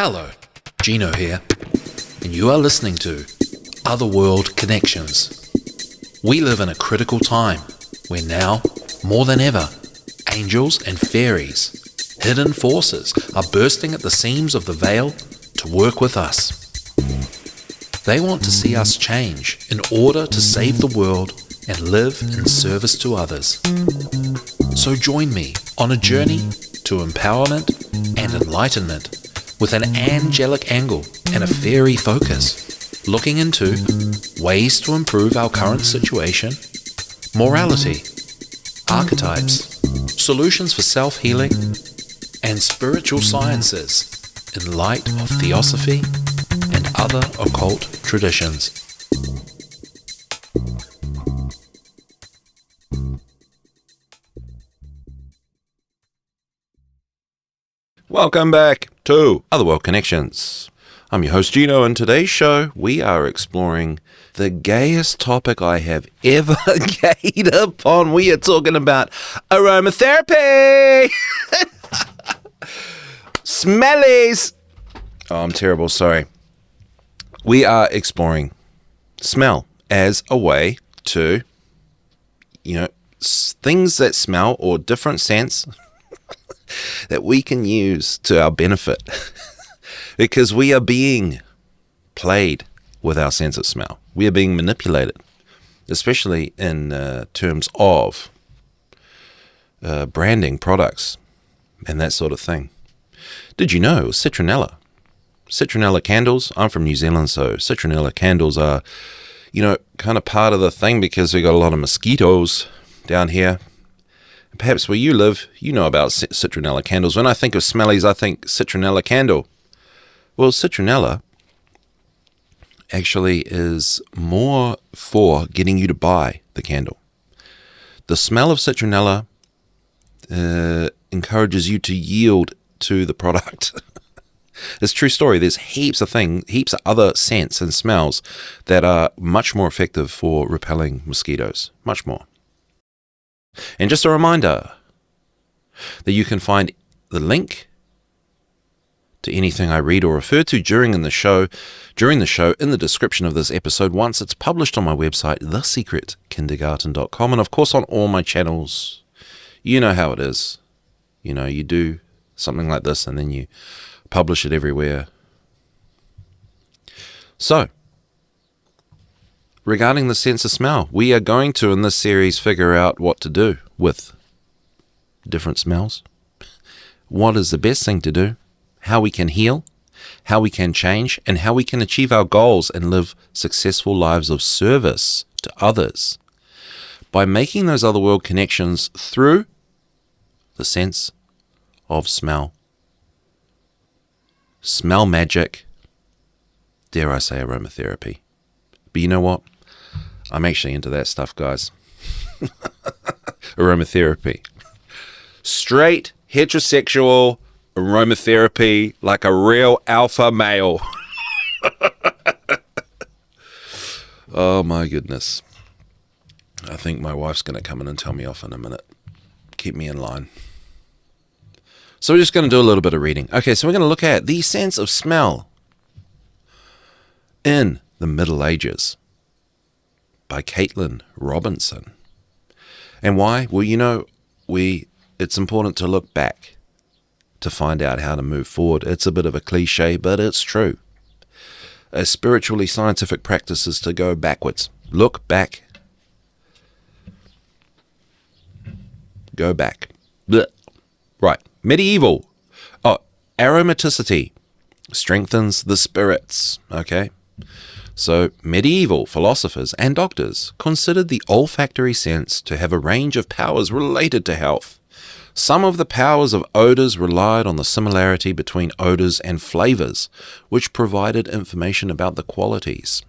Hello, Gino here, and you are listening to Otherworld Connections. We live in a critical time where now, more than ever, angels and fairies, hidden forces, are bursting at the seams of the veil to work with us. They want to see us change in order to save the world and live in service to others. So join me on a journey to empowerment and enlightenment with an angelic angle and a fairy focus, looking into ways to improve our current situation, morality, archetypes, solutions for self-healing, and spiritual sciences in light of theosophy and other occult traditions. Welcome back to Otherworld Connections. I'm your host Gino, and today's show we are exploring the gayest topic I have ever gayed upon. We are talking about aromatherapy! Smellies! Oh, I'm terrible, sorry. We are exploring smell as a way to, things that smell or different scents that we can use to our benefit because we are being played with our sense of smell. We are being manipulated, especially in terms of branding products and that sort of thing. Did you know citronella? Citronella candles. I'm from New Zealand, so citronella candles are, kind of part of the thing because we got a lot of mosquitoes down here. Perhaps where you live, you know about citronella candles. When I think of smellies, I think citronella candle. Well, citronella actually is more for getting you to buy the candle. The smell of citronella encourages you to yield to the product. It's a true story. There's heaps of other scents and smells that are much more effective for repelling mosquitoes. Much more. And just a reminder that you can find the link to anything I read or refer to during the show in the description of this episode once it's published on my website, thesecretkindergarten.com, and of course on all my channels. You know how it is. You do something like this and then you publish it everywhere. So, regarding the sense of smell, we are going to, in this series, figure out what to do with different smells. What is the best thing to do? How we can heal, how we can change, and how we can achieve our goals and live successful lives of service to others by making those otherworld connections through the sense of smell. Smell magic, dare I say aromatherapy. But you know what? I'm actually into that stuff, guys. Aromatherapy. Straight, heterosexual aromatherapy like a real alpha male. Oh my goodness. I think my wife's going to come in and tell me off in a minute. Keep me in line. So we're just going to do a little bit of reading. Okay, so we're going to look at the sense of smell in the Middle Ages by Katelynn Robinson. And why? Well, it's important to look back to find out how to move forward. It's a bit of a cliche, but it's true. A spiritually scientific practice is to go backwards. Look back. Go back. Blech. Right. Medieval. Aromaticity strengthens the spirits. Okay. So medieval philosophers and doctors considered the olfactory sense to have a range of powers related to health. Some of the powers of odors relied on the similarity between odors and flavors, which provided information about the qualities,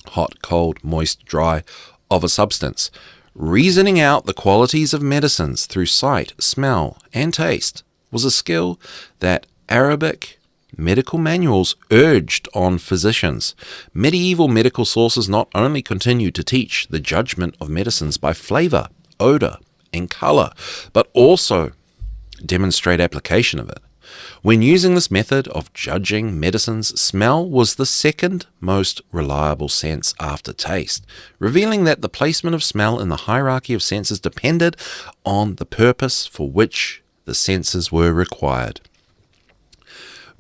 hot, cold, moist, dry, of a substance. Reasoning out the qualities of medicines through sight, smell, and taste was a skill that Arabic medical manuals urged on physicians. Medieval medical sources not only continued to teach the judgment of medicines by flavor, odor, and color, but also demonstrate application of it. When using this method of judging medicines, smell was the second most reliable sense after taste, revealing that the placement of smell in the hierarchy of senses depended on the purpose for which the senses were required.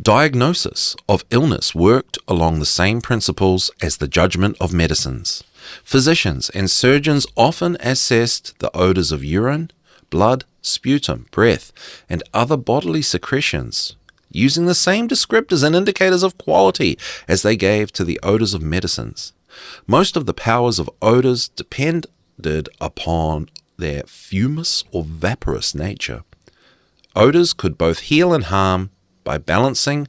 Diagnosis of illness worked along the same principles as the judgment of medicines. Physicians and surgeons often assessed the odors of urine, blood, sputum, breath, and other bodily secretions, using the same descriptors and indicators of quality as they gave to the odors of medicines. Most of the powers of odors depended upon their fumous or vaporous nature. Odors could both heal and harm by balancing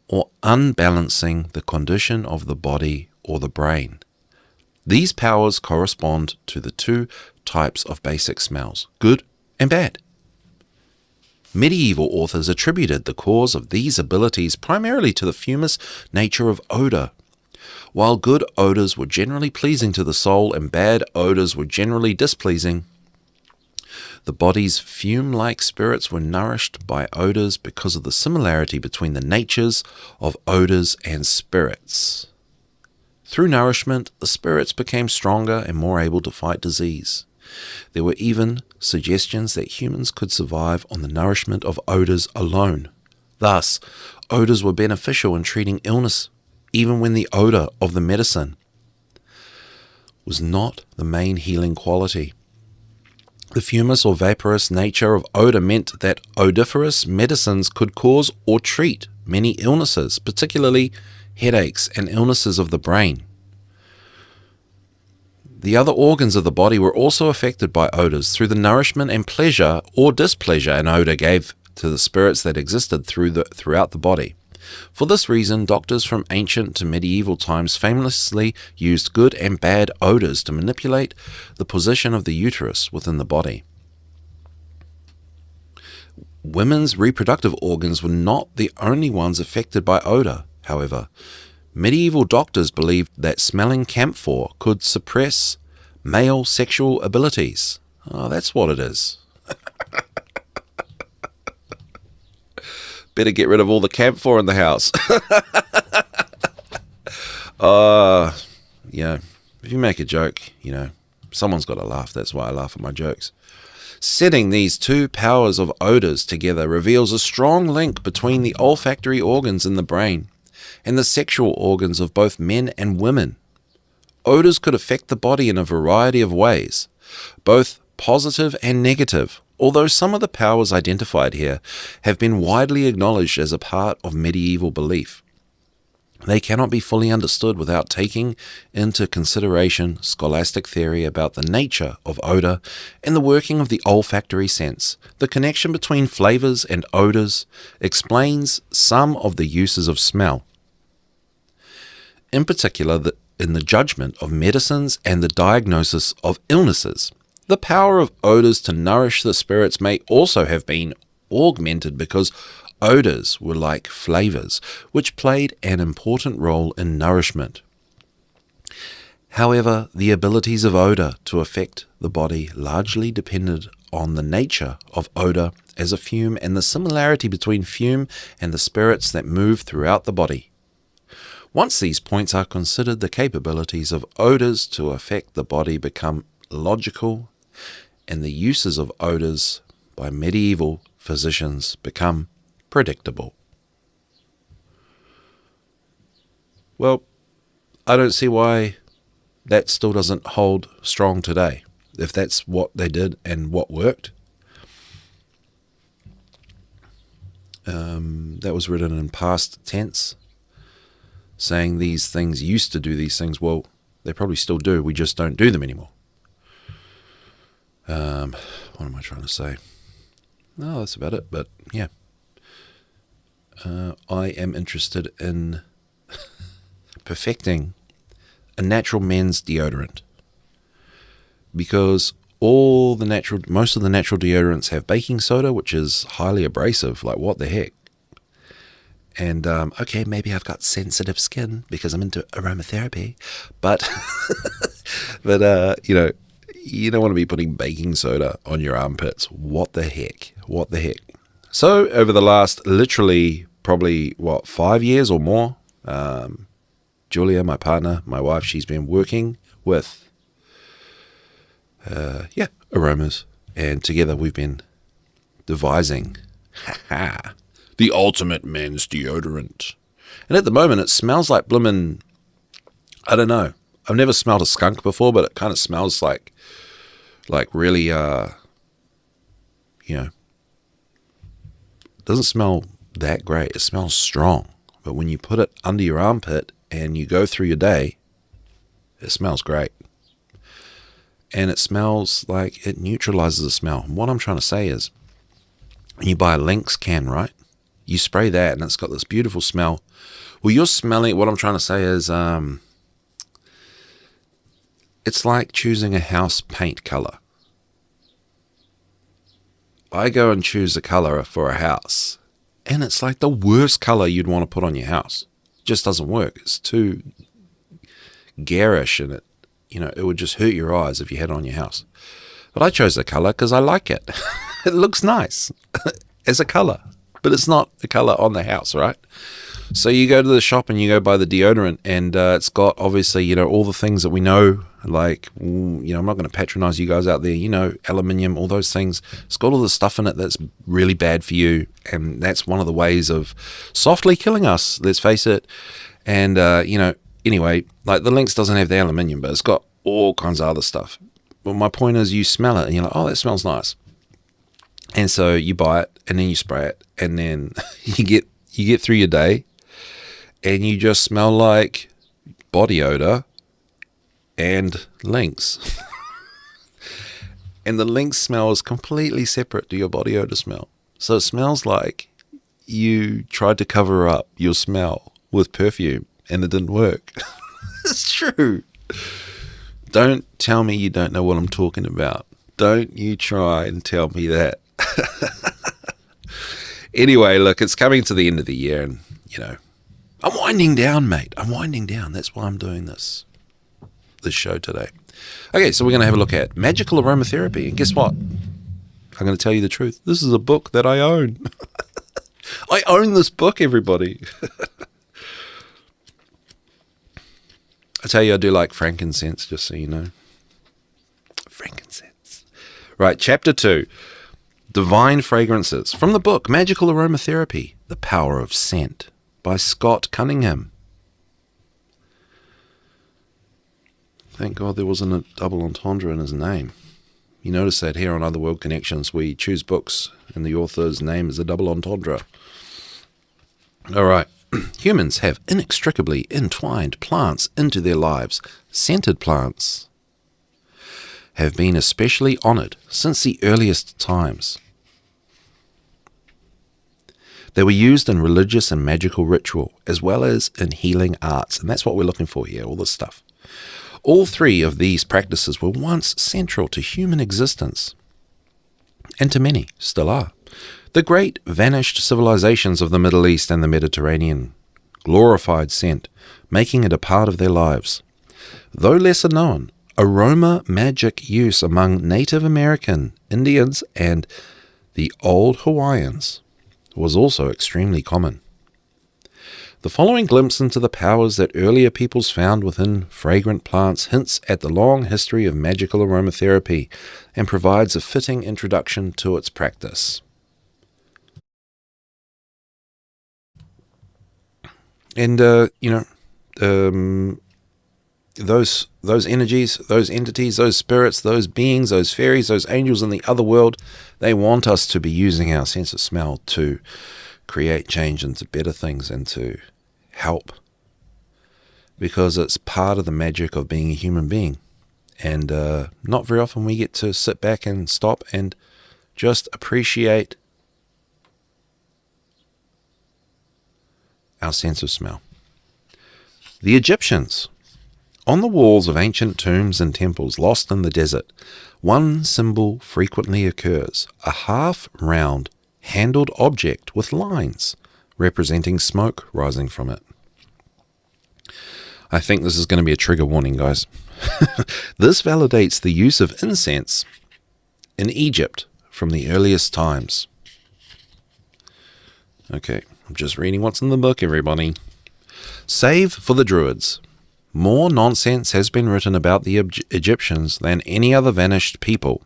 or unbalancing the condition of the body or the brain. These powers correspond to the two types of basic smells, good and bad. Medieval authors attributed the cause of these abilities primarily to the fumous nature of odor. While good odors were generally pleasing to the soul and bad odors were generally displeasing, the body's fume-like spirits were nourished by odors because of the similarity between the natures of odors and spirits. Through nourishment, the spirits became stronger and more able to fight disease. There were even suggestions that humans could survive on the nourishment of odors alone. Thus, odors were beneficial in treating illness, even when the odor of the medicine was not the main healing quality. The fumous or vaporous nature of odor meant that odoriferous medicines could cause or treat many illnesses, particularly headaches and illnesses of the brain. The other organs of the body were also affected by odors through the nourishment and pleasure or displeasure an odor gave to the spirits that existed throughout the body. For this reason, doctors from ancient to medieval times famously used good and bad odors to manipulate the position of the uterus within the body. Women's reproductive organs were not the only ones affected by odor, however. Medieval doctors believed that smelling camphor could suppress male sexual abilities. Oh, that's what it is. Better get rid of all the camphor in the house. If you make a joke, someone's got to laugh. That's why I laugh at my jokes. Setting these two powers of odors together reveals a strong link between the olfactory organs in the brain and the sexual organs of both men and women. Odors could affect the body in a variety of ways, both positive and negative, although some of the powers identified here have been widely acknowledged as a part of medieval belief. They cannot be fully understood without taking into consideration scholastic theory about the nature of odor and the working of the olfactory sense. The connection between flavors and odors explains some of the uses of smell. In particular, in the judgment of medicines and the diagnosis of illnesses. The power of odors to nourish the spirits may also have been augmented because odors were like flavors, which played an important role in nourishment. However, the abilities of odor to affect the body largely depended on the nature of odor as a fume and the similarity between fume and the spirits that move throughout the body. Once these points are considered, the capabilities of odors to affect the body become logical, and the uses of odors by medieval physicians become predictable. Well, I don't see why that still doesn't hold strong today, if that's what they did and what worked. That was written in past tense, saying these things used to do these things. Well, they probably still do, we just don't do them anymore. What am I trying to say? No, that's about it, but yeah. I am interested in perfecting a natural men's deodorant, because most of the natural deodorants have baking soda, which is highly abrasive. Like, what the heck? And okay, maybe I've got sensitive skin because I'm into aromatherapy, but you don't want to be putting baking soda on your armpits. What the heck? So over the last literally probably, 5 years or more, Julia, my partner, my wife, she's been working with, aromas. And together we've been devising the ultimate men's deodorant. And at the moment it smells like blimmin', I don't know. I've never smelled a skunk before, but it kind of smells like really, it doesn't smell that great. It smells strong. But when you put it under your armpit and you go through your day, it smells great. And it smells like it neutralizes the smell. And what I'm trying to say is, when you buy a Lynx can, right? You spray that and it's got this beautiful smell. Well, you're smelling, what I'm trying to say is, it's like choosing a house paint color. I go and choose a color for a house, and it's like the worst color you'd want to put on your house. It just doesn't work. It's too garish, and it would just hurt your eyes if you had it on your house. But I chose the color because I like it. It looks nice as a color, but it's not a color on the house, right? So you go to the shop and you go buy the deodorant, and it's got obviously, all the things that we know, like, I'm not going to patronize you guys out there, aluminium, all those things. It's got all the stuff in it that's really bad for you, and that's one of the ways of softly killing us, let's face it. And, anyway, like the Lynx doesn't have the aluminium, but it's got all kinds of other stuff. But my point is, you smell it and you're like, oh, that smells nice. And so you buy it and then you spray it, and then you get through your day and you just smell like body odor and Lynx. And the Lynx smell is completely separate to your body odor smell. So it smells like you tried to cover up your smell with perfume and it didn't work. It's true. Don't tell me you don't know what I'm talking about. Don't you try and tell me that. Anyway, look, it's coming to the end of the year, and, I'm winding down, mate. I'm winding down. That's why I'm doing this show today. Okay, so we're going to have a look at magical aromatherapy. And guess what? I'm going to tell you the truth. This is a book that I own. I own this book, everybody. I tell you, I do like frankincense, just so you know. Frankincense. Right, chapter 2. Divine Fragrances. From the book, Magical Aromatherapy, The Power of Scent, by Scott Cunningham. Thank God there wasn't a double entendre in his name. You notice that here on Otherworld Connections, we choose books and the author's name is a double entendre. All right. Humans have inextricably entwined plants into their lives. Scented plants have been especially honored since the earliest times. They were used in religious and magical ritual, as well as in healing arts, and that's what we're looking for here, all this stuff. All three of these practices were once central to human existence, and to many still are. The great vanished civilizations of the Middle East and the Mediterranean glorified scent, making it a part of their lives. Though lesser known, aroma magic use among Native American, Indians, and the old Hawaiians was also extremely common. The following glimpse into the powers that earlier peoples found within fragrant plants hints at the long history of magical aromatherapy and provides a fitting introduction to its practice. And, those energies, those entities, those spirits, those beings, those fairies, those angels in the other world, they want us to be using our sense of smell to create change into better things and to help, because it's part of the magic of being a human being. And not very often we get to sit back and stop and just appreciate our sense of smell. The Egyptians. On the walls of ancient tombs and temples lost in the desert, one symbol frequently occurs, a half-round, handled object with lines representing smoke rising from it. I think this is going to be a trigger warning, guys. This validates the use of incense in Egypt from the earliest times. Okay, I'm just reading what's in the book, everybody. Save for the Druids. More nonsense has been written about the Egyptians than any other vanished people.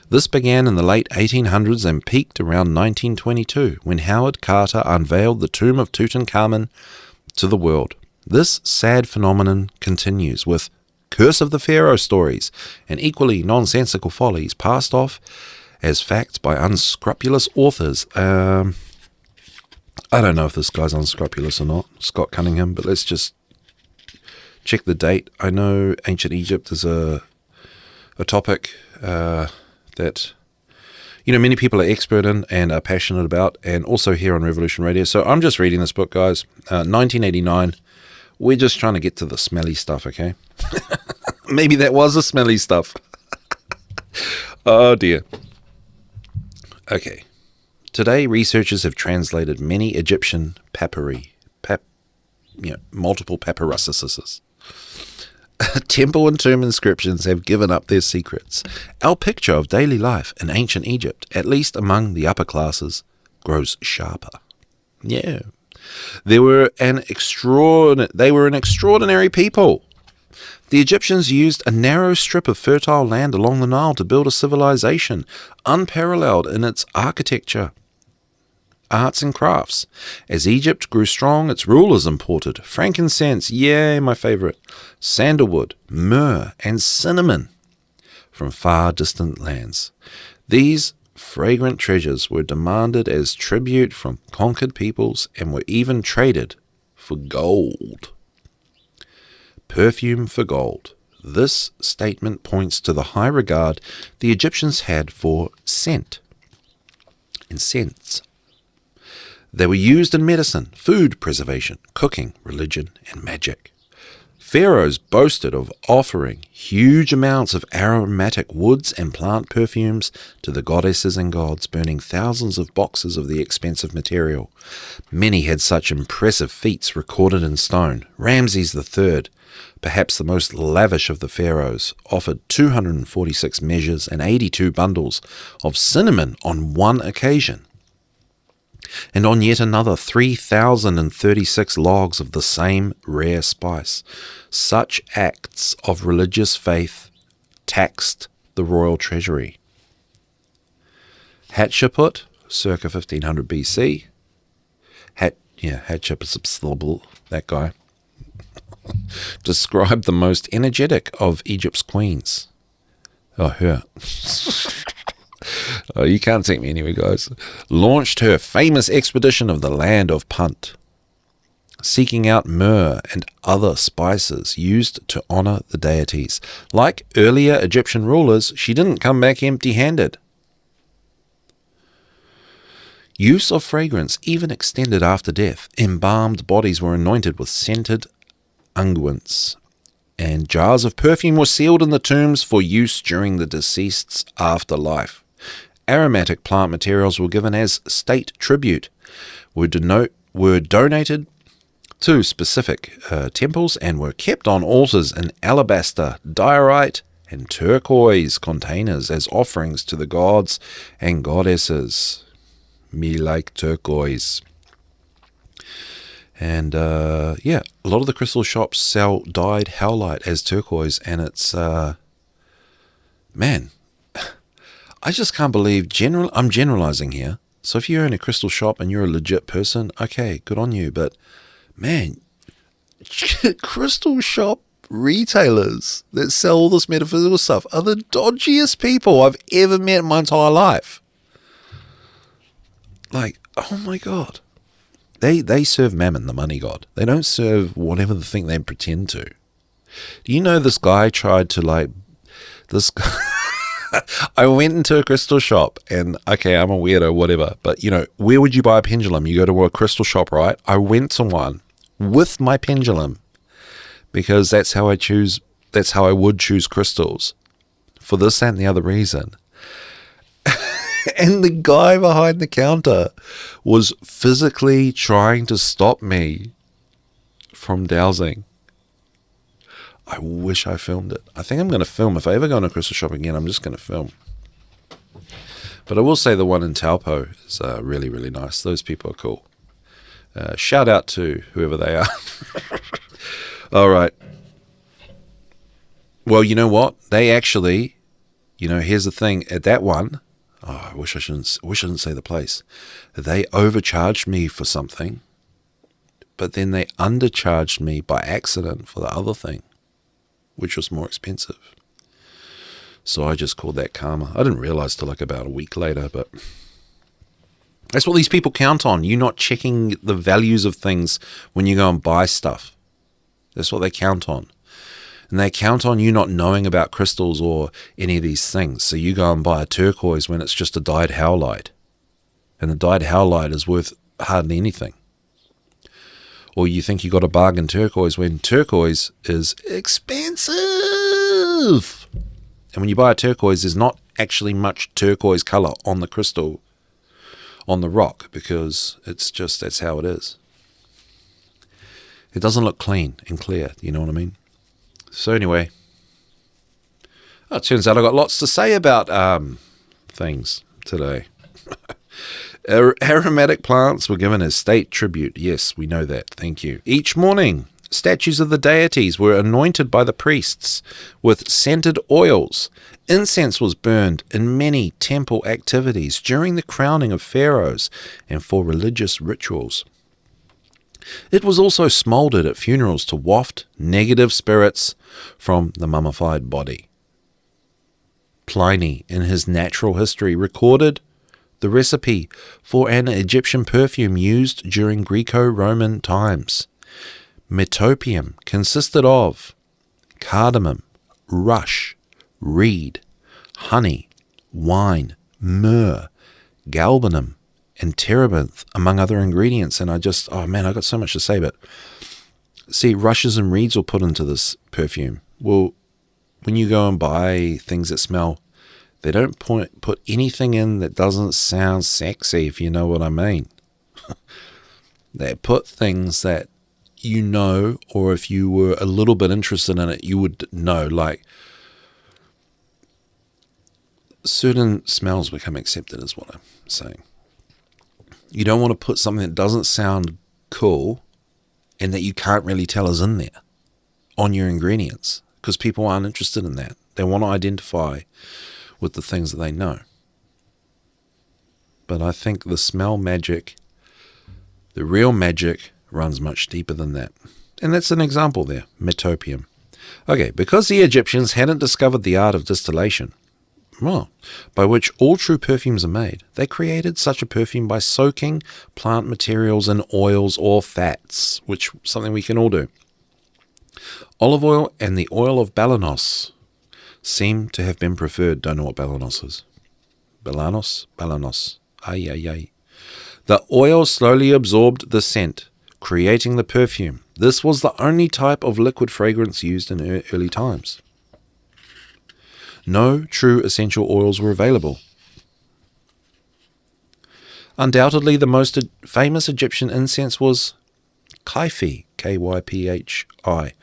This began in the late 1800s and peaked around 1922 when Howard Carter unveiled the tomb of Tutankhamun to the world. This sad phenomenon continues with Curse of the Pharaoh stories and equally nonsensical follies passed off as facts by unscrupulous authors. I don't know if this guy's unscrupulous or not, Scott Cunningham, but let's just check the date. I know ancient Egypt is a topic that many people are expert in and are passionate about, and also here on Revolution Radio. So I'm just reading this book, guys. 1989. We're just trying to get to the smelly stuff, okay? Maybe that was the smelly stuff. Oh dear. Okay. Today, researchers have translated many Egyptian papyri, multiple papyruses. Temple and tomb inscriptions have given up their secrets. Our picture of daily life in ancient Egypt, at least among the upper classes, grows sharper. Yeah. They were an extraordinary people. The Egyptians used a narrow strip of fertile land along the Nile to build a civilization unparalleled in its architecture, arts and crafts. As Egypt grew strong, its rulers imported frankincense, yay, my favorite, sandalwood, myrrh, and cinnamon from far distant lands. These fragrant treasures were demanded as tribute from conquered peoples and were even traded for gold. Perfume for gold. This statement points to the high regard the Egyptians had for scent and scents. They were used in medicine, food preservation, cooking, religion, and magic. Pharaohs boasted of offering huge amounts of aromatic woods and plant perfumes to the goddesses and gods, burning thousands of boxes of the expensive material. Many had such impressive feats recorded in stone. Ramses III, perhaps the most lavish of the pharaohs, offered 246 measures and 82 bundles of cinnamon on one occasion, and on yet another 3,036 logs of the same rare spice. Such acts of religious faith taxed the royal treasury. Hatshepsut, circa 1500 BC. Hatshepsut, that guy, described the most energetic of Egypt's queens. Oh, her. Oh, you can't take me anywhere, guys. Launched her famous expedition of the land of Punt, seeking out myrrh and other spices used to honor the deities. Like earlier Egyptian rulers, she didn't come back empty-handed. Use of fragrance even extended after death. Embalmed bodies were anointed with scented unguents, and jars of perfume were sealed in the tombs for use during the deceased's afterlife. Aromatic plant materials were given as state tribute, were donated to specific temples, and were kept on altars in alabaster, diorite, and turquoise containers as offerings to the gods and goddesses. Me like turquoise. And a lot of the crystal shops sell dyed howlite as turquoise, and it's man, I just can't believe I'm generalizing here. So if you're in a crystal shop and you're a legit person, okay, good on you. But man, crystal shop retailers that sell all this metaphysical stuff are the dodgiest people I've ever met in my entire life. Like, oh my God. They serve Mammon, the money god. They don't serve whatever the thing they pretend to. Do you know this guy tried to I went into a crystal shop and, okay, I'm a weirdo, whatever. But, where would you buy a pendulum? You go to a crystal shop, right? I went to one with my pendulum because that's how I would choose crystals for this and the other reason. And the guy behind the counter was physically trying to stop me from dowsing. I wish I filmed it. I think I'm going to film. If I ever go in a crystal shop again, I'm just going to film. But I will say the one in Taupo is really, really nice. Those people are cool. Shout out to whoever they are. All right. Well, you know what? They actually, here's the thing. At that one, I wish I didn't say the place. They overcharged me for something, but then they undercharged me by accident for the other thing, which was more expensive. So I just called that karma. I didn't realize till like about a week later, but that's what these people count on. You not checking the values of things when you go and buy stuff. That's what they count on. And they count on you not knowing about crystals or any of these things. So you go and buy a turquoise when it's just a dyed howlite. And the dyed howlite is worth hardly anything. Or you think you got a bargain turquoise when turquoise is expensive. And when you buy a turquoise, there's not actually much turquoise color on the crystal, on the rock, because that's how it is. It doesn't look clean and clear, you know what I mean? So anyway, it turns out I got lots to say about things today. Aromatic plants were given as state tribute. Yes, we know that. Thank you. Each morning, statues of the deities were anointed by the priests with scented oils. Incense was burned in many temple activities during the crowning of pharaohs and for religious rituals. It was also smoldered at funerals to waft negative spirits from the mummified body. Pliny, in his Natural History, recorded the recipe for an Egyptian perfume used during Greco-Roman times. Metopium consisted of cardamom, rush, reed, honey, wine, myrrh, galbanum, and terebinth, among other ingredients. And I got so much to say, but see, rushes and reeds were put into this perfume. Well, when you go and buy things that smell, they don't put anything in that doesn't sound sexy, if you know what I mean. They put things that or if you were a little bit interested in it, you would know, like certain smells become accepted, is what I'm saying. You don't want to put something that doesn't sound cool and that you can't really tell is in there on your ingredients, because people aren't interested in that. They want to identify with the things that they know. But I think the smell magic, the real magic, runs much deeper than that. And that's an example there, metopium. Okay, because the Egyptians hadn't discovered the art of distillation, by which all true perfumes are made, they created such a perfume by soaking plant materials in oils or fats, which is something we can all do. Olive oil and the oil of balanos seem to have been preferred. Don't know what balanos is. Balanos. Ay. The oil slowly absorbed the scent, creating the perfume. This was the only type of liquid fragrance used in early times. No true essential oils were available. Undoubtedly, the most famous Egyptian incense was Kyphi, Kyphi.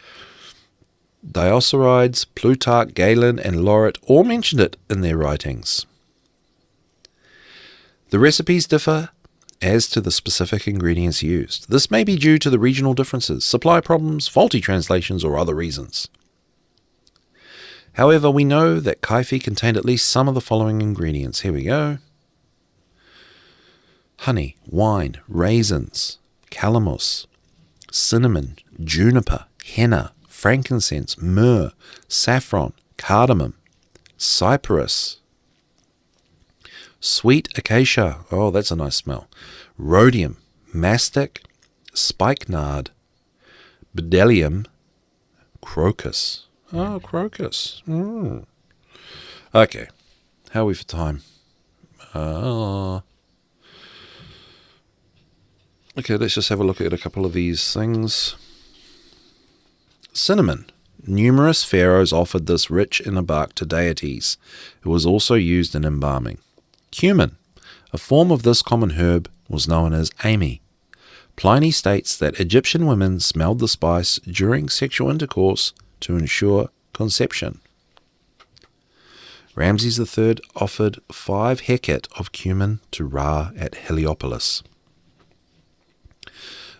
Dioscorides, Plutarch, Galen, and Lauret all mentioned it in their writings. The recipes differ as to the specific ingredients used. This may be due to the regional differences, supply problems, faulty translations, or other reasons. However, we know that Kyphi contained at least some of the following ingredients. Here we go. Honey, wine, raisins, calamus, cinnamon, juniper, henna, frankincense, myrrh, saffron, cardamom, cyperus, sweet acacia, oh that's a nice smell, rhodium, mastic, spikenard, bdellium, crocus. Oh, crocus. Okay, how are we for time? Okay, let's just have a look at a couple of these things. Cinnamon. Numerous pharaohs offered this rich inner bark to deities. It was also used in embalming. Cumin. A form of this common herb was known as amy. Pliny states that Egyptian women smelled the spice during sexual intercourse to ensure conception. Ramses III offered 5 hecate of cumin to Ra at Heliopolis.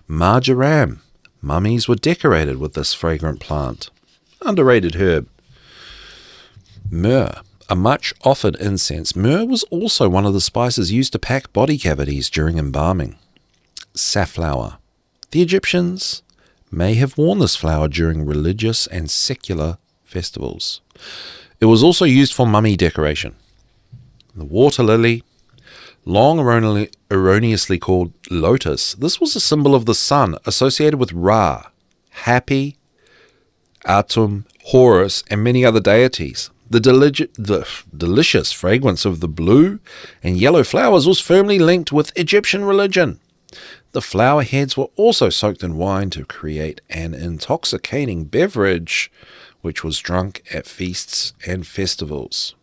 Marjoram. Mummies were decorated with this fragrant plant. Underrated herb. Myrrh. A much offered incense, myrrh was also one of the spices used to pack body cavities during embalming. Safflower. The Egyptians may have worn this flower during religious and secular festivals. It was also used for mummy decoration. The water lily, long erroneously called lotus, this was a symbol of the sun associated with Ra, Happy, Atum, Horus, and many other deities. The delicious fragrance of the blue and yellow flowers was firmly linked with Egyptian religion. The flower heads were also soaked in wine to create an intoxicating beverage, which was drunk at feasts and festivals.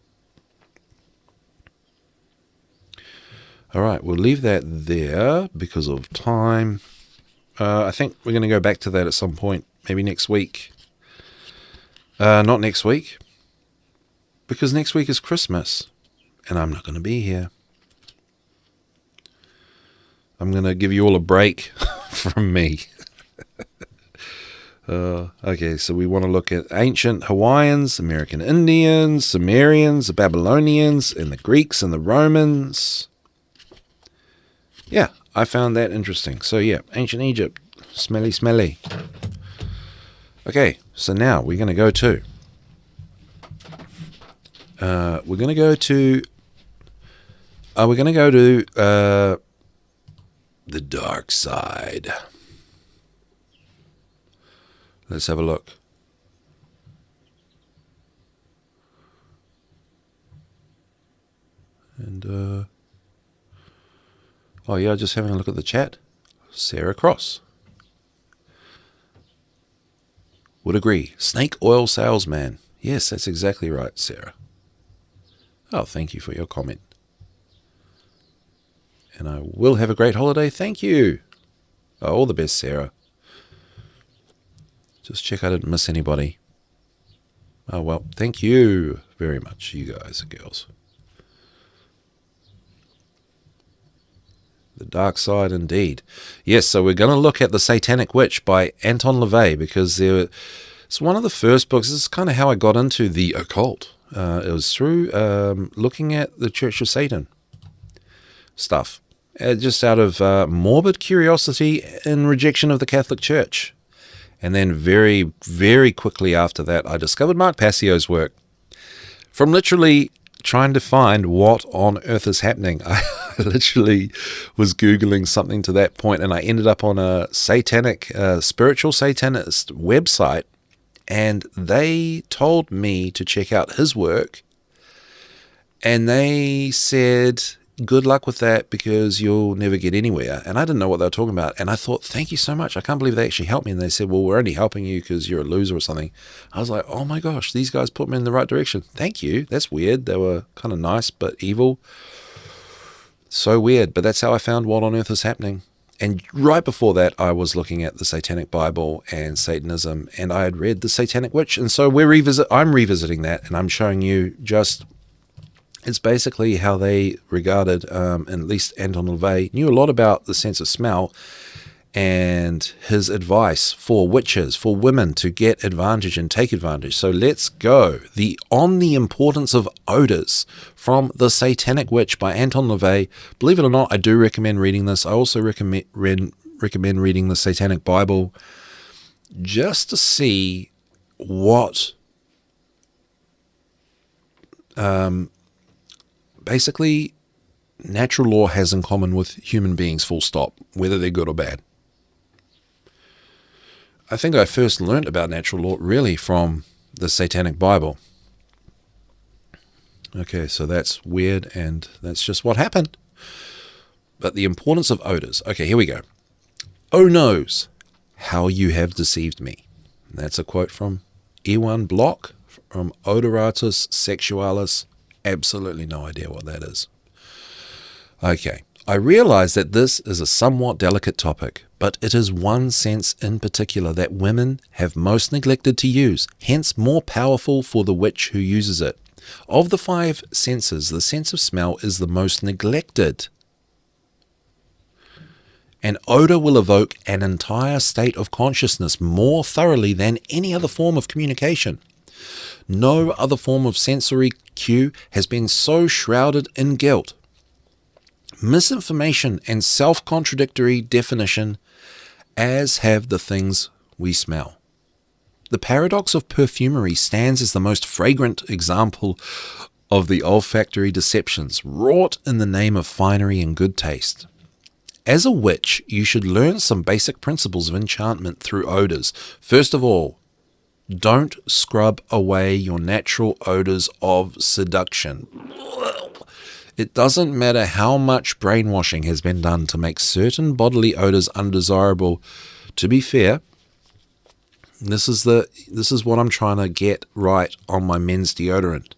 All right, we'll leave that there because of time. I think we're going to go back to that at some point, maybe next week. Not next week, because next week is Christmas, and I'm not going to be here. I'm going to give you all a break from me. Okay, so we want to look at ancient Hawaiians, American Indians, Sumerians, the Babylonians, and the Greeks and the Romans. Yeah, I found that interesting. So yeah, ancient Egypt, smelly. Okay, so now we're going to go to the dark side. Let's have a look. And oh yeah, just having a look at the chat. Sarah Cross would agree. Snake oil salesman. Yes, that's exactly right, Sarah. Oh, thank you for your comment. And I will have a great holiday. Thank you. Oh, all the best, Sarah. Just check I didn't miss anybody. Oh, well, thank you very much, you guys and girls. The dark side indeed. Yes, so we're going to look at The Satanic Witch by Anton Lavey, because it's one of the first books. This is kind of how I got into the occult. It was through looking at the Church of Satan stuff, just out of morbid curiosity and rejection of the Catholic Church. And then very, very quickly after that, I discovered Mark Passio's work. From literally trying to find what on earth is happening, I literally was Googling something to that point, and I ended up on a satanic, spiritual satanist website, and they told me to check out his work, and they said, good luck with that because you'll never get anywhere. And I didn't know what they were talking about. And I thought, thank you so much. I can't believe they actually helped me. And they said, well, we're only helping you because you're a loser or something. I was like, oh my gosh, these guys put me in the right direction. Thank you. That's weird. They were kind of nice, but evil. So weird. But that's how I found what on earth is happening. And right before that, I was looking at the Satanic Bible and Satanism, and I had read The Satanic Witch. And so I'm revisiting that, and I'm showing you just... It's basically how they regarded, and at least Anton Lavey knew a lot about the sense of smell and his advice for witches, for women to get advantage and take advantage. So let's go. On the Importance of Odors from The Satanic Witch by Anton Lavey. Believe it or not, I do recommend reading this. I also recommend reading the Satanic Bible just to see what... basically, natural law has in common with human beings, full stop, whether they're good or bad. I think I first learned about natural law really from the Satanic Bible. Okay, so that's weird, and that's just what happened. But the importance of odors. Okay, here we go. Oh noes, how you have deceived me. And that's a quote from Ewan Block from Odoratus Sexualis. Absolutely no idea what that is. Okay, I realize that this is a somewhat delicate topic, but it is one sense in particular that women have most neglected to use, hence more powerful for the witch who uses it. Of the 5 senses, the sense of smell is the most neglected. An odor will evoke an entire state of consciousness more thoroughly than any other form of communication. No other form of sensory cue has been so shrouded in guilt, misinformation, and self-contradictory definition as have the things we smell. The paradox of perfumery stands as the most fragrant example of the olfactory deceptions wrought in the name of finery and good taste. As a witch, you should learn some basic principles of enchantment through odors. First of all, don't scrub away your natural odors of seduction. It doesn't matter how much brainwashing has been done to make certain bodily odors undesirable. To be fair, this is what I'm trying to get right on my men's deodorant,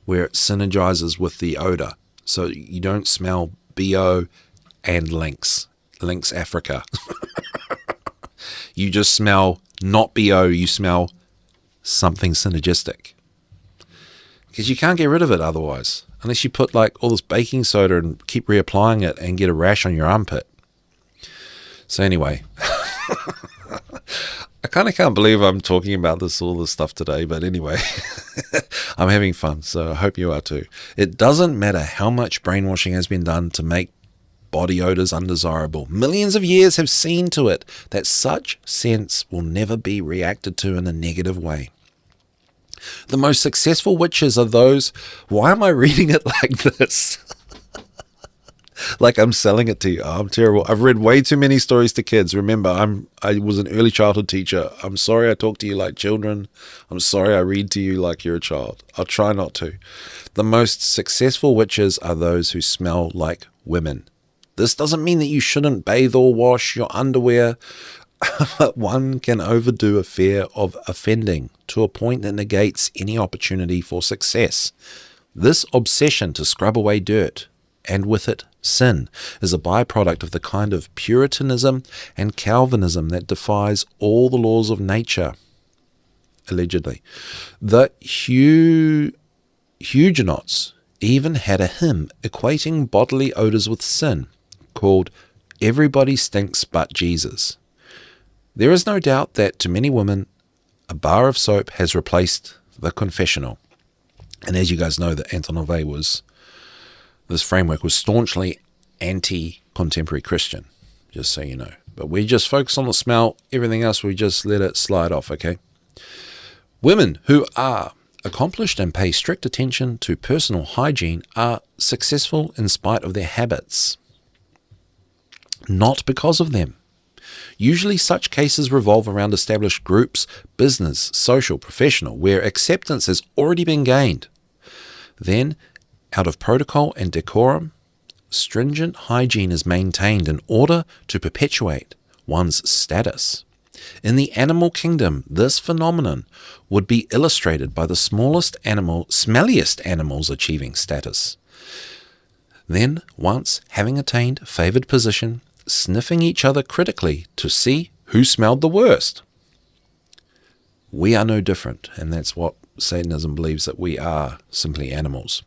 where it synergizes with the odor, so you don't smell BO and Lynx Africa. You just smell not BO, you smell something synergistic. Because you can't get rid of it otherwise, unless you put like all this baking soda and keep reapplying it and get a rash on your armpit. So anyway, I kind of can't believe I'm talking about all this stuff today, but anyway, I'm having fun, so I hope you are too. It doesn't matter how much brainwashing has been done to make body odors undesirable. Millions of years have seen to it that such scents will never be reacted to in a negative way. The most successful witches are those... Why am I reading it like this? Like I'm selling it to you. Oh, I'm terrible. I've read way too many stories to kids. Remember, I was an early childhood teacher. I'm sorry I talk to you like children. I'm sorry I read to you like you're a child. I'll try not to. The most successful witches are those who smell like women. This doesn't mean that you shouldn't bathe or wash your underwear, but one can overdo a fear of offending to a point that negates any opportunity for success. This obsession to scrub away dirt, and with it sin, is a byproduct of the kind of Puritanism and Calvinism that defies all the laws of nature, allegedly. The Huguenots even had a hymn equating bodily odors with sin, called Everybody Stinks But Jesus. There is no doubt that to many women, a bar of soap has replaced the confessional. And as you guys know, that Anton this framework was staunchly anti-contemporary Christian, just so you know. But we just focus on the smell, everything else we just let it slide off, okay? Women who are accomplished and pay strict attention to personal hygiene are successful in spite of their habits, not because of them. Usually such cases revolve around established groups, business, social, professional, where acceptance has already been gained. Then, out of protocol and decorum, stringent hygiene is maintained in order to perpetuate one's status. In the animal kingdom, this phenomenon would be illustrated by the smelliest animals achieving status. Then, once having attained favored position, sniffing each other critically to see who smelled the worst. We are no different, and that's what Satanism believes, that we are simply animals,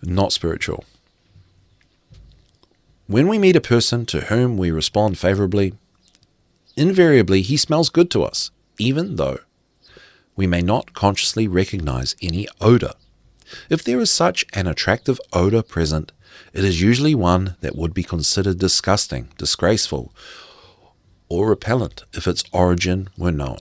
not spiritual. When we meet a person to whom we respond favorably, invariably he smells good to us, even though we may not consciously recognize any odor. If there is such an attractive odor present, it is usually one that would be considered disgusting, disgraceful, or repellent if its origin were known.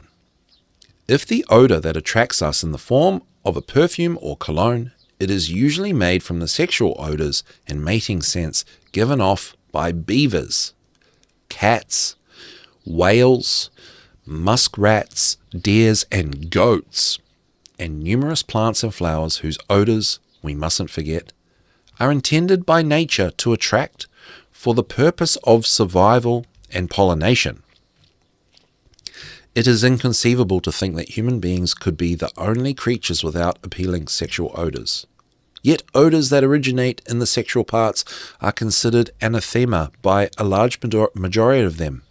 If the odor that attracts us in the form of a perfume or cologne, it is usually made from the sexual odors and mating scents given off by beavers, cats, whales, muskrats, deers, and goats, and numerous plants and flowers whose odors, we mustn't forget, are intended by nature to attract for the purpose of survival and pollination. It is inconceivable to think that human beings could be the only creatures without appealing sexual odors. Yet odors that originate in the sexual parts are considered anathema by a large majority of them.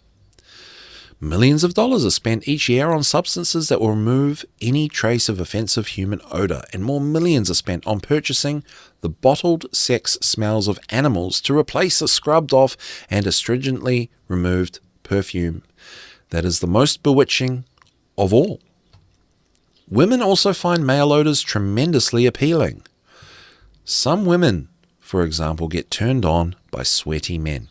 Millions of dollars are spent each year on substances that will remove any trace of offensive human odor, and more millions are spent on purchasing the bottled sex smells of animals to replace the scrubbed off and astringently removed perfume that is the most bewitching of all. Women also find male odors tremendously appealing. Some women, for example, get turned on by sweaty men.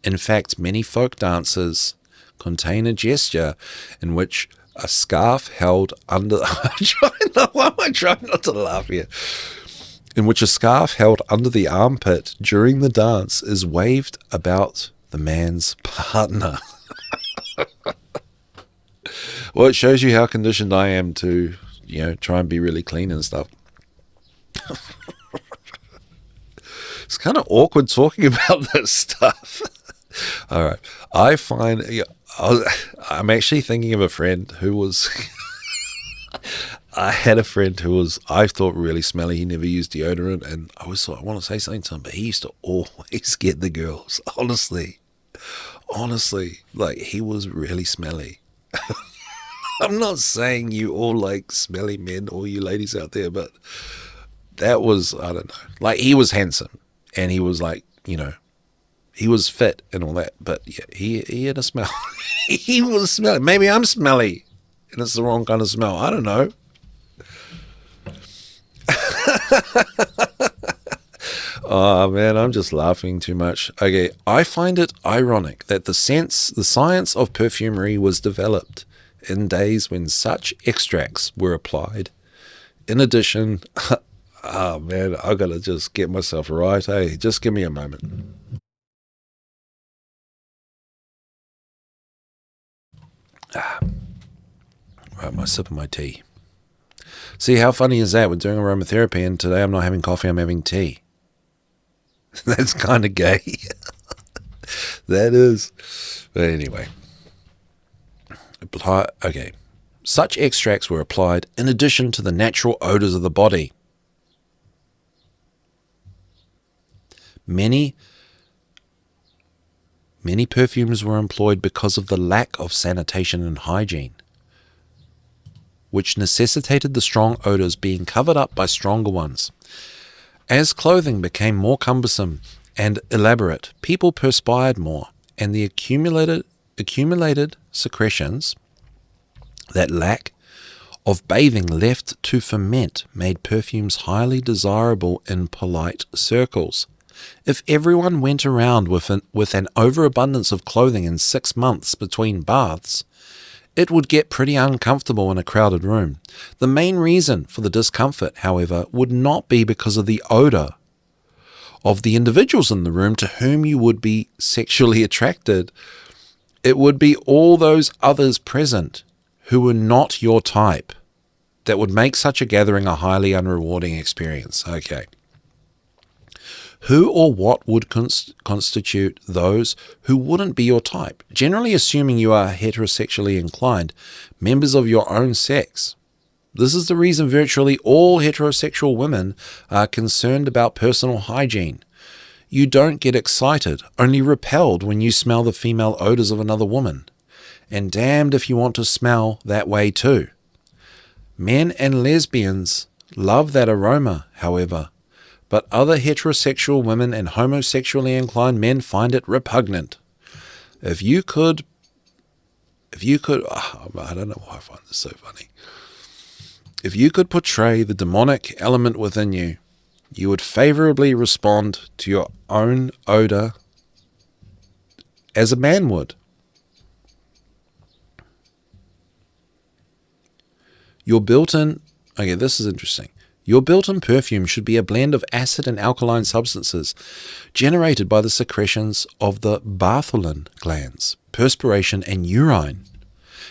In fact, many folk dances contain a gesture in which a scarf held under why am I trying not to laugh here? In which a scarf held under the armpit during the dance is waved about the man's partner. Well, it shows you how conditioned I am to, try and be really clean and stuff. It's kind of awkward talking about this stuff. All right. I'm actually thinking of a friend who was, I had a friend who was, I thought, really smelly. He never used deodorant, and I always thought, I want to say something to him, but he used to always get the girls. Honestly, like, he was really smelly. I'm not saying you all like smelly men, all you ladies out there, but that was, I don't know. Like, he was handsome, and he was like, he was fit and all that, but yeah, he had a smell. He was smelly. Maybe I'm smelly, and it's the wrong kind of smell. I don't know. Oh man, I'm just laughing too much. Okay, I find it ironic that the science of perfumery was developed in days when such extracts were applied. In addition, oh man, I gotta just get myself right. Hey, just give me a moment. Right, my sip of my tea. See, how funny is that? We're doing aromatherapy, and today I'm not having coffee, I'm having tea. That's kind of gay. That is. But anyway. Okay. Such extracts were applied in addition to the natural odors of the body. Many perfumes were employed because of the lack of sanitation and hygiene, which necessitated the strong odors being covered up by stronger ones. As clothing became more cumbersome and elaborate, people perspired more, and the accumulated secretions, that lack of bathing left to ferment, made perfumes highly desirable in polite circles. If everyone went around with an overabundance of clothing in 6 months between baths, it would get pretty uncomfortable in a crowded room. The main reason for the discomfort, however, would not be because of the odor of the individuals in the room to whom you would be sexually attracted. It would be all those others present who were not your type that would make such a gathering a highly unrewarding experience. Okay. Who or what would constitute those who wouldn't be your type? Generally assuming you are heterosexually inclined, members of your own sex. This is the reason virtually all heterosexual women are concerned about personal hygiene. You don't get excited, only repelled when you smell the female odors of another woman. And damned if you want to smell that way too. Men and lesbians love that aroma, however, but other heterosexual women and homosexually inclined men find it repugnant. If you could, I don't know why I find this so funny. If you could portray the demonic element within you, you would favorably respond to your own odor as a man would. This is interesting. Your built-in perfume should be a blend of acid and alkaline substances generated by the secretions of the Bartholin glands, perspiration, and urine.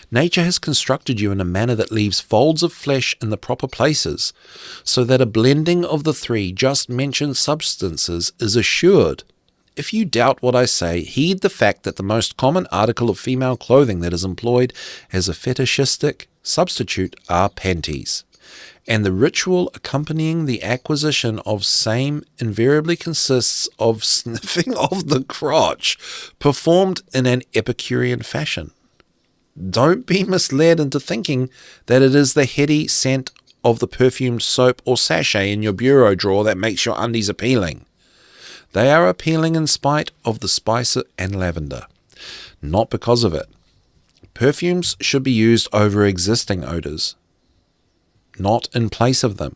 Nature has constructed you in a manner that leaves folds of flesh in the proper places, so that a blending of the 3 just mentioned substances is assured. If you doubt what I say, heed the fact that the most common article of female clothing that is employed as a fetishistic substitute are panties, and the ritual accompanying the acquisition of same invariably consists of sniffing of the crotch, performed in an Epicurean fashion. Don't be misled into thinking that it is the heady scent of the perfumed soap or sachet in your bureau drawer that makes your undies appealing. They are appealing in spite of the spice and lavender, not because of it. Perfumes should be used over existing odors, not in place of them.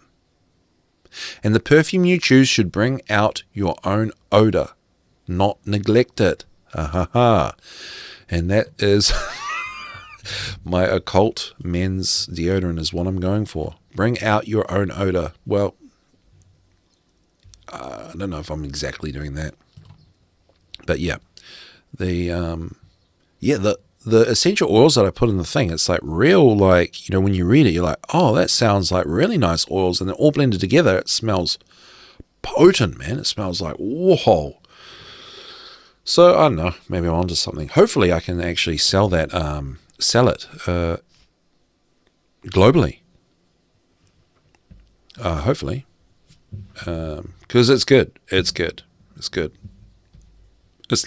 And the perfume you choose should bring out your own odor, not neglect it. And that is my occult men's deodorant is what I'm going for. Bring out your own odor. Well, I don't know if I'm exactly doing that, but yeah, the essential oils that I put in the thing, it's like real, like, when you read it, you're like, oh, that sounds like really nice oils, and they're all blended together. It smells potent, man. It smells like, whoa. So I don't know, maybe I'm onto something. Hopefully I can actually sell it globally. Hopefully. Because it's good. It's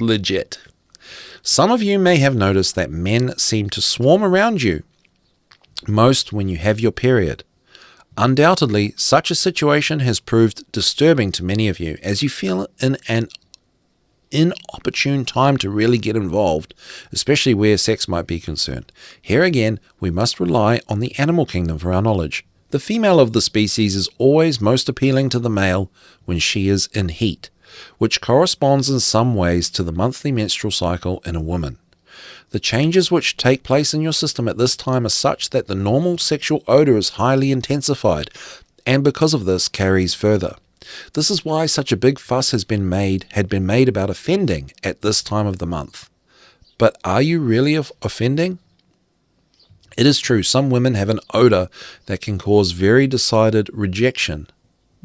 legit. Some of you may have noticed that men seem to swarm around you, most when you have your period. Undoubtedly, such a situation has proved disturbing to many of you, as you feel in an inopportune time to really get involved, especially where sex might be concerned. Here again, we must rely on the animal kingdom for our knowledge. The female of the species is always most appealing to the male when she is in heat, which corresponds in some ways to the monthly menstrual cycle in a woman. The changes which take place in your system at this time are such that the normal sexual odor is highly intensified, and because of this carries further. This is why such a big fuss had been made about offending at this time of the month. But are you really offending? It is true, some women have an odor that can cause very decided rejection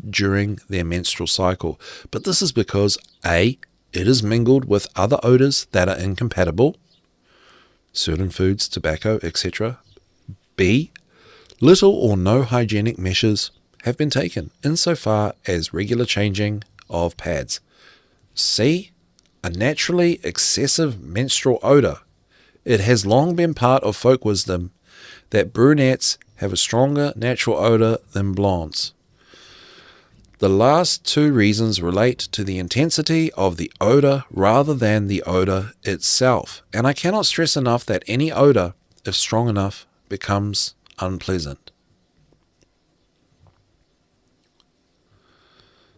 during their menstrual cycle. But this is because A, it is mingled with other odors that are incompatible, certain foods, tobacco, etc. B, little or no hygienic measures have been taken insofar as regular changing of pads. C, a naturally excessive menstrual odor. It has long been part of folk wisdom that brunettes have a stronger natural odor than blondes. The last two reasons relate to the intensity of the odor rather than the odor itself, and I cannot stress enough that any odor, if strong enough, becomes unpleasant.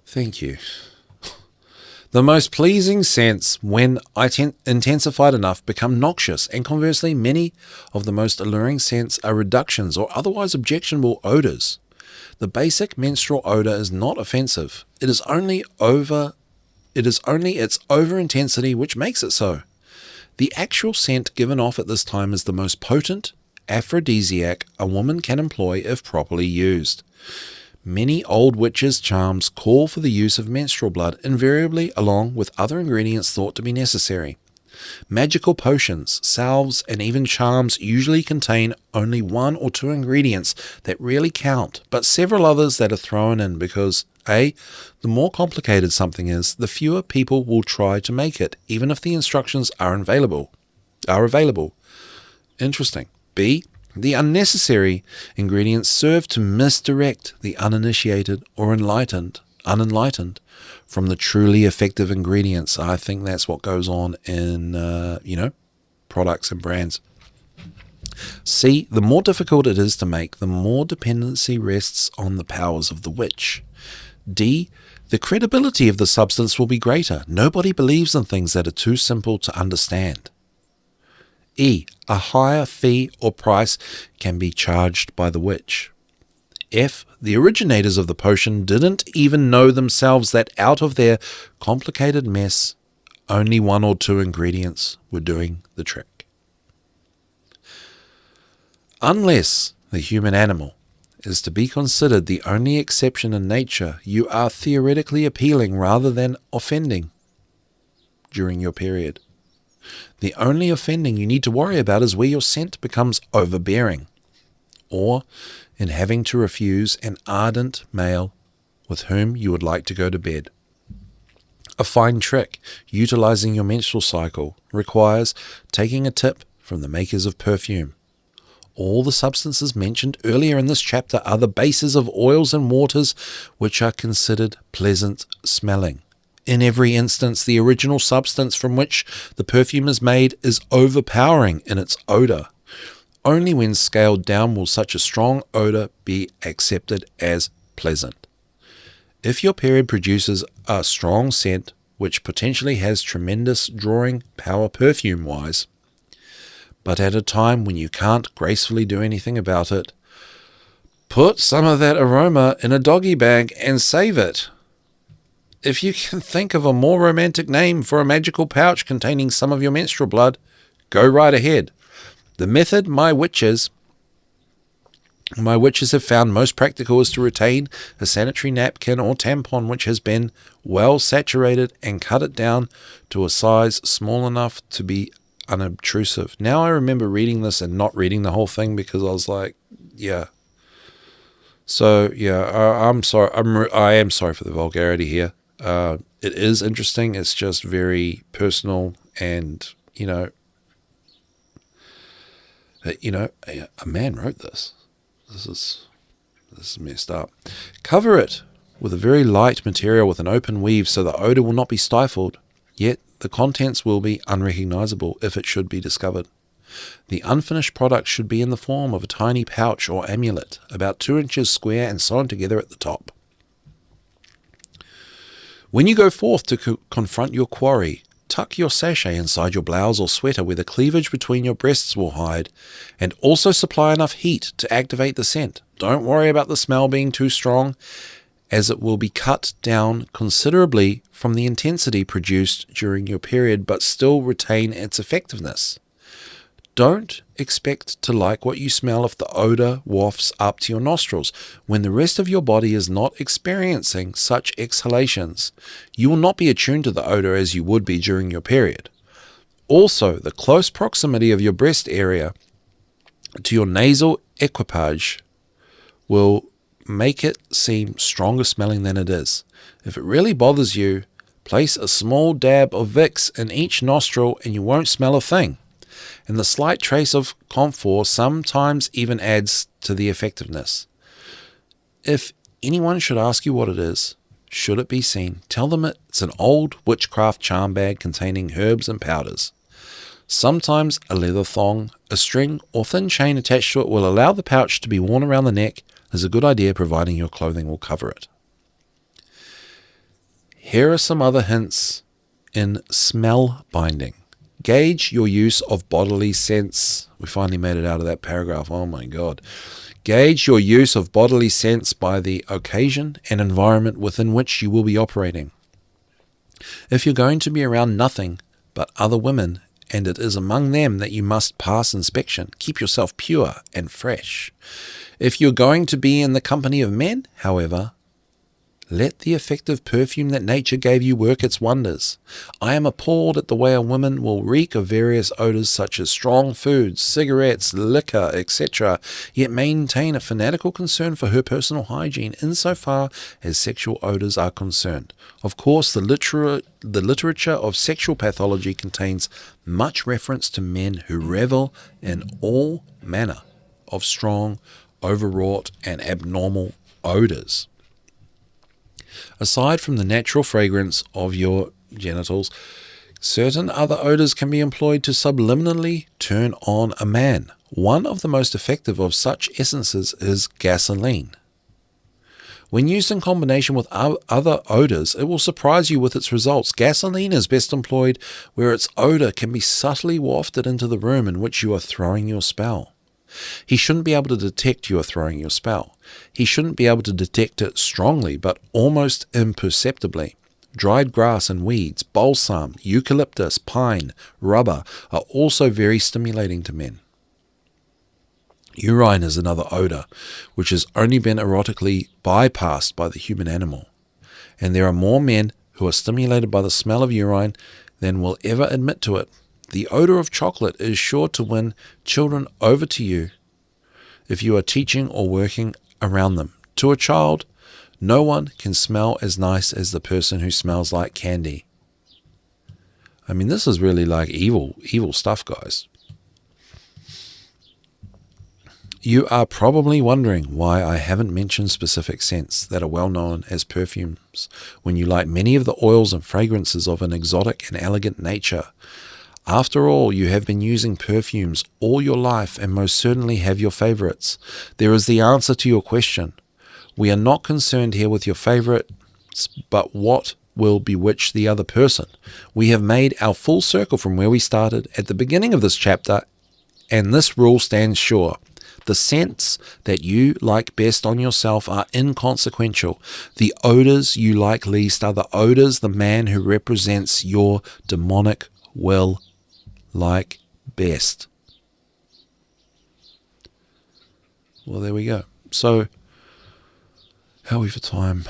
Thank you. The most pleasing scents, when intensified enough, become noxious, and conversely, many of the most alluring scents are reductions or otherwise objectionable odors. The basic menstrual odor is not offensive. It is only its over-intensity which makes it so. The actual scent given off at this time is the most potent aphrodisiac a woman can employ if properly used. Many old witches' charms call for the use of menstrual blood, invariably along with other ingredients thought to be necessary. Magical potions, salves, and even charms usually contain only one or two ingredients that really count, but several others that are thrown in because A, the more complicated something is, the fewer people will try to make it, even if the instructions are available. Interesting. B, the unnecessary ingredients serve to misdirect the uninitiated or unenlightened from the truly effective ingredients. I think that's what goes on in, products and brands. C, the more difficult it is to make, the more dependency rests on the powers of the witch. D, the credibility of the substance will be greater. Nobody believes in things that are too simple to understand. E, a higher fee or price can be charged by the witch. F, the originators of the potion didn't even know themselves that out of their complicated mess, only one or two ingredients were doing the trick. Unless the human animal is to be considered the only exception in nature, you are theoretically appealing rather than offending during your period. The only offending you need to worry about is where your scent becomes overbearing, or in having to refuse an ardent male with whom you would like to go to bed. A fine trick, utilizing your menstrual cycle, requires taking a tip from the makers of perfume. All the substances mentioned earlier in this chapter are the bases of oils and waters which are considered pleasant smelling. In every instance, the original substance from which the perfume is made is overpowering in its odor. Only when scaled down will such a strong odor be accepted as pleasant. If your period produces a strong scent, which potentially has tremendous drawing power perfume-wise, but at a time when you can't gracefully do anything about it, put some of that aroma in a doggy bag and save it. If you can think of a more romantic name for a magical pouch containing some of your menstrual blood, go right ahead. The method my witches have found most practical is to retain a sanitary napkin or tampon which has been well saturated and cut it down to a size small enough to be unobtrusive. Now I remember reading this and not reading the whole thing because I was like, yeah. So yeah, I'm sorry. I am sorry for the vulgarity here. It is interesting. It's just very personal, and a man wrote this. This is messed up. Cover it with a very light material with an open weave so the odor will not be stifled, yet the contents will be unrecognizable if it should be discovered. The unfinished product should be in the form of a tiny pouch or amulet, about 2 inches square and sewn together at the top. When you go forth to confront your quarry, tuck your sachet inside your blouse or sweater where the cleavage between your breasts will hide, and also supply enough heat to activate the scent. Don't worry about the smell being too strong, as it will be cut down considerably from the intensity produced during your period, but still retain its effectiveness. Don't expect to like what you smell if the odor wafts up to your nostrils. When the rest of your body is not experiencing such exhalations, you will not be attuned to the odor as you would be during your period. Also, the close proximity of your breast area to your nasal equipage will make it seem stronger smelling than it is. If it really bothers you, place a small dab of Vicks in each nostril and you won't smell a thing. And the slight trace of camphor sometimes even adds to the effectiveness. If anyone should ask you what it is, should it be seen, tell them it's an old witchcraft charm bag containing herbs and powders. Sometimes a leather thong, a string, or thin chain attached to it will allow the pouch to be worn around the neck. Is a good idea providing your clothing will cover it. Here are some other hints in smell binding. Gauge your use of bodily scents. We finally made it out of that paragraph. Oh my God. Gauge your use of bodily scents by the occasion and environment within which you will be operating. If you're going to be around nothing but other women, and it is among them that you must pass inspection, keep yourself pure and fresh. If you're going to be in the company of men, however, let the effective perfume that nature gave you work its wonders. I am appalled at the way a woman will reek of various odors such as strong foods, cigarettes, liquor, etc., yet maintain a fanatical concern for her personal hygiene insofar as sexual odors are concerned. Of course, the literature of sexual pathology contains much reference to men who revel in all manner of strong, overwrought, and abnormal odors. Aside from the natural fragrance of your genitals, certain other odors can be employed to subliminally turn on a man. One of the most effective of such essences is gasoline. When used in combination with other odors, it will surprise you with its results. Gasoline is best employed where its odor can be subtly wafted into the room in which you are throwing your spell. He shouldn't be able to detect you are throwing your spell. He shouldn't be able to detect it strongly, but almost imperceptibly. Dried grass and weeds, balsam, eucalyptus, pine, rubber are also very stimulating to men. Urine is another odor, which has only been erotically bypassed by the human animal. And there are more men who are stimulated by the smell of urine than will ever admit to it. The odor of chocolate is sure to win children over to you if you are teaching or working around them. To a child, no one can smell as nice as the person who smells like candy. I mean, this is really like evil stuff, guys. You are probably wondering why I haven't mentioned specific scents that are well known as perfumes when you like many of the oils and fragrances of an exotic and elegant nature. After all, you have been using perfumes all your life and most certainly have your favorites. There is the answer to your question. We are not concerned here with your favorites, but what will bewitch the other person. We have made our full circle from where we started at the beginning of this chapter, and this rule stands sure. The scents that you like best on yourself are inconsequential. The odors you like least are the odors the man who represents your demonic will like best. Well, there we go. So, how are we for time?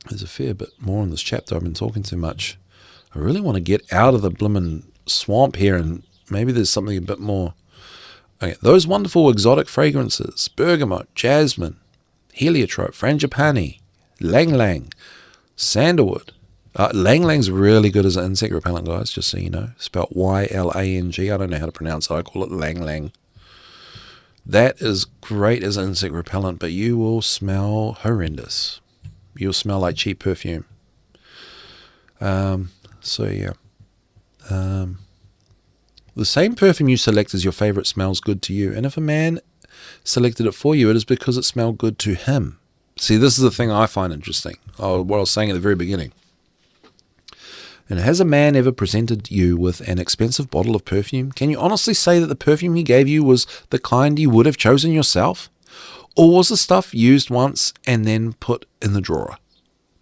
There's a fair bit more in this chapter. I've been talking too much. I really want to get out of the blimmin' swamp here, and maybe there's something a bit more. Okay, those wonderful exotic fragrances: bergamot, jasmine, heliotrope, frangipani, lang-lang, sandalwood. Lang-lang's really good as an insect repellent, guys, just so you know. Spelled Y-L-A-N-G. I don't know how to pronounce it. I call it lang-lang. That is great as an insect repellent, but you will smell horrendous. You'll smell like cheap perfume. So, yeah. The same perfume you select as your favorite smells good to you. And if a man selected it for you, it is because it smelled good to him. See, this is the thing I find interesting. What I was saying at the very beginning. And has a man ever presented you with an expensive bottle of perfume? Can you honestly say that the perfume he gave you was the kind you would have chosen yourself? Or was the stuff used once and then put in the drawer?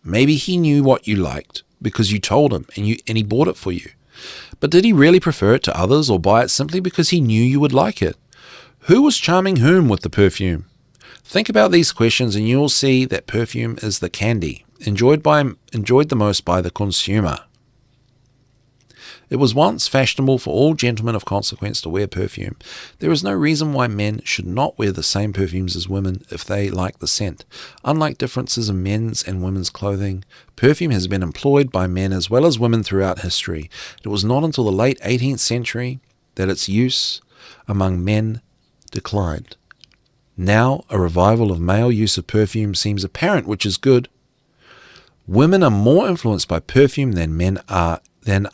Maybe he knew what you liked because you told him and he bought it for you. But did he really prefer it to others or buy it simply because he knew you would like it? Who was charming whom with the perfume? Think about these questions and you'll see that perfume is the candy, enjoyed the most by the consumer. It was once fashionable for all gentlemen of consequence to wear perfume. There is no reason why men should not wear the same perfumes as women if they like the scent. Unlike differences in men's and women's clothing, perfume has been employed by men as well as women throughout history. It was not until the late 18th century that its use among men declined. Now, a revival of male use of perfume seems apparent, which is good. Women are more influenced by perfume than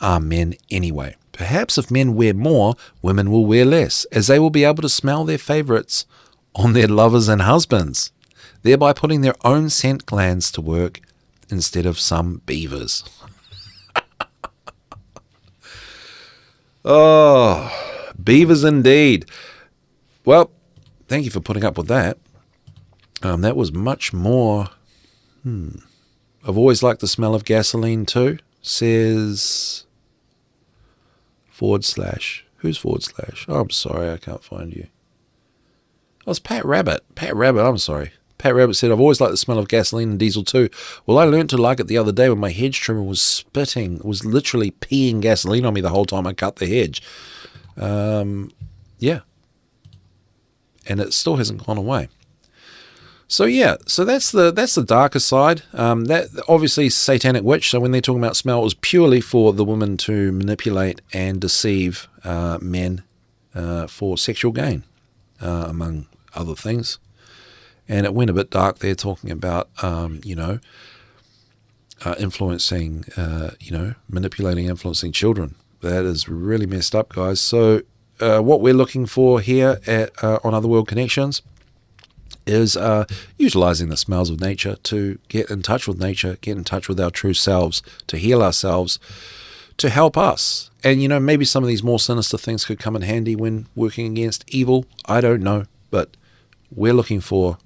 are men anyway. Perhaps if men wear more, women will wear less, as they will be able to smell their favorites on their lovers and husbands, thereby putting their own scent glands to work instead of some beavers. Oh, beavers indeed. Well, thank you for putting up with that. That was much more. I've always liked the smell of gasoline too. Says / who's / oh, I'm sorry, I can't find you. Oh, it's Pat Rabbit, I'm sorry. Pat Rabbit said, I've always liked the smell of gasoline and diesel too. Well, I learned to like it the other day when my hedge trimmer was was literally peeing gasoline on me the whole time I cut the hedge. Yeah. And it still hasn't gone away. So yeah, so that's the darker side. That obviously Satanic witch. So when they're talking about smell, it was purely for the woman to manipulate and deceive men for sexual gain, among other things. And it went a bit dark there, talking about influencing, manipulating, influencing children. That is really messed up, guys. So what we're looking for here on Otherworld Connections is utilizing the smells of nature to get in touch with nature, get in touch with our true selves, to heal ourselves, to help us. And, maybe some of these more sinister things could come in handy when working against evil. I don't know. But we're looking for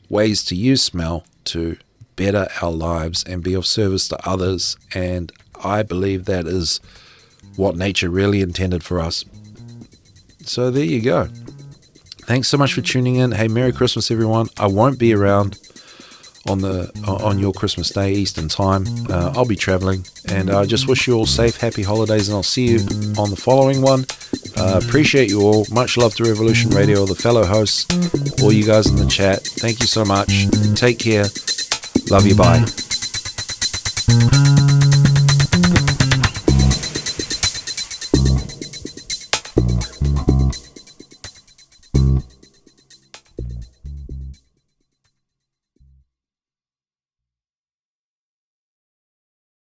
ways to use smell to better our lives and be of service to others. And I believe that is what nature really intended for us. So there you go. Thanks so much for tuning in. Hey, Merry Christmas, everyone. I won't be around on your Christmas Day Eastern time. I'll be traveling, and I just wish you all safe, happy holidays, and I'll see you on the following one. Appreciate you all. Much love to Revolution Radio, the fellow hosts, all you guys in the chat. Thank you so much. Take care. Love you. Bye.